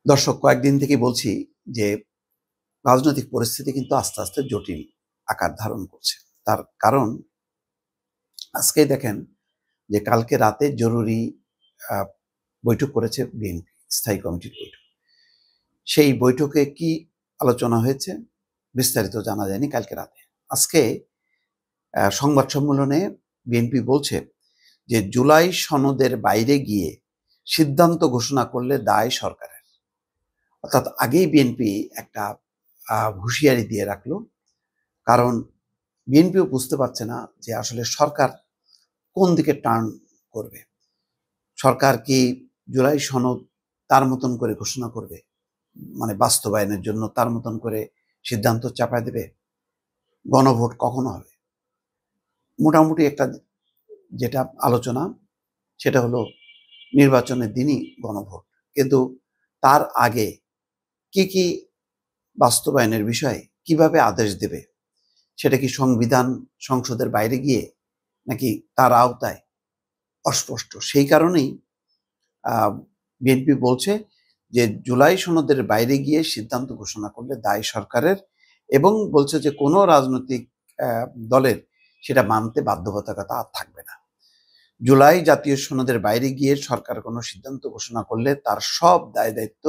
দর্শক, কয়েকদিন থেকে বলছি যে রাজনৈতিক পরিস্থিতি কিন্তু আস্তে আস্তে জটিল আকার ধারণ করছে। তার কারণ আজকেই দেখেন যে কালকে রাতে জরুরি আহ, বৈঠক করেছে বিএনপি স্থায়ী কমিটির বৈঠক। সেই বৈঠকে কি আলোচনা হয়েছে বিস্তারিত জানা যায়নি কালকে রাতে। আজকে সংবাদ সম্মেলনে বিএনপি বলছে যে জুলাই সনদের বাইরে গিয়ে সিদ্ধান্ত ঘোষণা করলে দায় সরকারের। অর্থাৎ আগেই বিএনপি একটা হুঁশিয়ারি দিয়ে রাখলো, কারণ বিএনপিও বুঝতে পারছে না যে আসলে সরকার কোন দিকে টার্ন করবে। সরকার কি জুলাই সনদ তার মতন করে ঘোষণা করবে, মানে বাস্তবায়নের জন্য তার মতন করে সিদ্ধান্ত চাপায় দেবে? গণভোট কখন হবে? মোটামুটি একটা যেটা আলোচনা সেটা হলো নির্বাচনের দিনই গণভোট, কিন্তু তার আগে কি কি বাস্তবায়নের বিষয়ে কিভাবে আদেশ দেবে, সেটা কি সংবিধান সংসদের বাইরে গিয়ে নাকি তার আওতায়, অস্পষ্ট। সেই কারণেই বিএনপি বলছে যে জুলাই সনদের বাইরে গিয়ে সিদ্ধান্ত ঘোষণা করলে দায় সরকারের, এবং বলছে যে কোনো রাজনৈতিক দলের সেটা মানতে বাধ্যবাধকতা আর থাকবে না। জুলাই জাতীয় সনদের বাইরে গিয়ে সরকার কোনো সিদ্ধান্ত ঘোষণা করলে তার সব দায় দায়িত্ব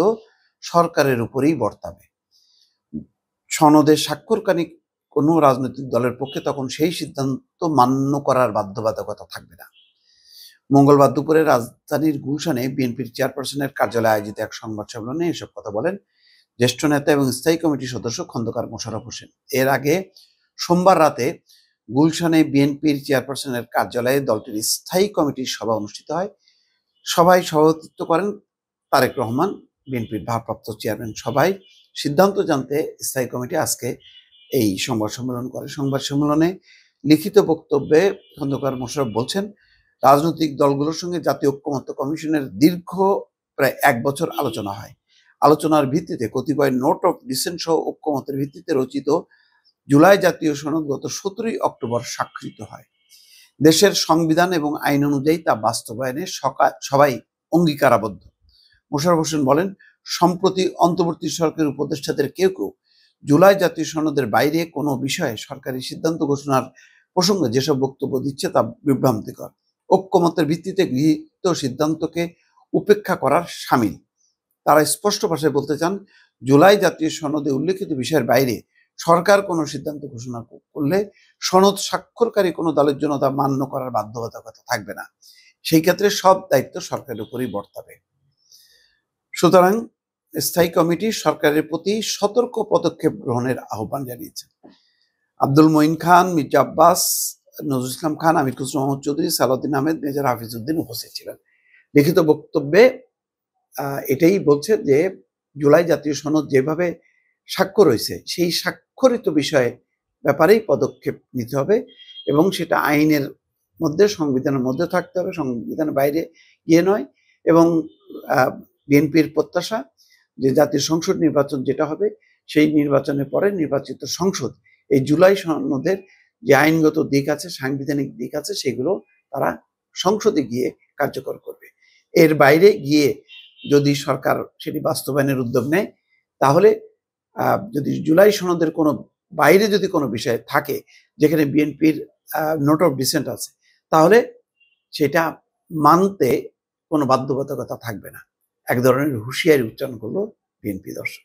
সরকারের উপরেই বর্তাবে। সনদে স্বাক্ষরকারী কোনো রাজনৈতিক দলের পক্ষে তখন সেই সিদ্ধান্ত মান্য করার বাধ্যবাধকতা থাকবে না। মঙ্গলবার দুপুরে রাজধানীর গুলশানে বিএনপির চেয়ারপারসনের কার্যালয়ে আয়োজিত এক সংবাদ সম্মেলনে এসব কথা বলেন জ্যেষ্ঠ নেতা এবং স্থায়ী কমিটির সদস্য খন্দকার মোশাররফ হোসেন। এর আগে সোমবার রাতে গুলশানে বিএনপির চেয়ারপারসনের কার্যালয়ে দলটির স্থায়ী কমিটির সভা অনুষ্ঠিত হয়। সভায় সভাপতিত্ব করেন তারেক রহমান, বিএনপির ভারপ্রাপ্ত চেয়ারম্যান। সভায় সিদ্ধান্ত জানতে স্থায়ী কমিটি আজকে এই সংবাদ সম্মেলন করে। সংবাদ সম্মেলনে লিখিত বক্তব্যে খন্দকার মোশাররফ বলছেন, রাজনৈতিক দলগুলোর সঙ্গে জাতীয় ঐক্যমত্য কমিশনের দীর্ঘ প্রায় 1 বছর আলোচনা হয়। আলোচনার ভিত্তিতে কতিপয় নোট অফ ডিসেন্ট সহ ঐক্যমতের ভিত্তিতে রচিত জুলাই জাতীয় সনদ গত 17 অক্টোবর স্বাক্ষরিত হয়। দেশের সংবিধান এবং আইন অনুযায়ী তা বাস্তবায়নে সবাই অঙ্গীকারাবদ্ধ। মোশাররফ হোসেন বলেন, সম্প্রতি অন্তর্বর্তী সরকারের উপদেষ্টাদের কেউ কেউ জুলাই জাতীয় সনদের বাইরে কোনো বিষয়ে সরকারি সিদ্ধান্ত ঘোষণার প্রসঙ্গে যেসব বক্তব্য দিচ্ছে তা বিভ্রান্তিকর। ঐক্যমতের ভিত্তিতে গৃহীত সিদ্ধান্তকে উপেক্ষা করার শামিল। তারা স্পষ্ট ভাষায় বলতে চান, জুলাই জাতীয় সনদে উল্লেখিত বিষয়ের বাইরে সরকার কোনো সিদ্ধান্ত ঘোষণা করলে সনদ স্বাক্ষরকারী কোনো দলের জন্য তা মান্য করার বাধ্যবাধকতা থাকবে না। সেই ক্ষেত্রে সব দায়িত্ব সরকারের উপরেই বর্তাবে। সুতরাং স্থায়ী কমিটি সরকারের প্রতি সতর্ক পদক্ষেপ গ্রহণের আহ্বান জানিয়েছে। আব্দুল মঈন খান, মির্জা আব্বাস, নজরুল ইসলাম খান, আমির খুসরো মোহাম্মদ চৌধুরী, সালাউদ্দিন আহমেদ, মেজর হাফিজউদ্দিন উপস্থিত ছিলেন। লিখিত বক্তব্যে এটাই বলছে যে জুলাই জাতীয় সনদ যেভাবে স্বাক্ষর হয়েছে সেই স্বাক্ষরিত বিষয়ে ব্যাপারেই পদক্ষেপ নিতে হবে, এবং সেটা আইনের মধ্যে, সংবিধানের মধ্যে থাকতে হবে, সংবিধানের বাইরে গিয়ে নয়। এবং বিএনপির প্রত্যাশা যে জাতীয় সংসদ নির্বাচন যেটা হবে, সেই নির্বাচনের পরে নির্বাচিত সংসদ এই জুলাই সনদের যে আইনগত দিক আছে, সাংবিধানিক দিক আছে, সেগুলো তারা সংসদে গিয়ে কার্যকর করবে। এর বাইরে গিয়ে যদি সরকার সেটি বাস্তবায়নের উদ্যোগ নেয়, তাহলে যদি জুলাই সনদের কোনো বাইরে যদি কোনো বিষয় থাকে যেখানে বিএনপির নোট অফ ডিসেন্ট আছে, তাহলে সেটা মানতে কোনো বাধ্যবাধকতা থাকবে না। এক ধরনের হুঁশিয়ারি উচ্চারণ করলো বিএনপি। দর্শক।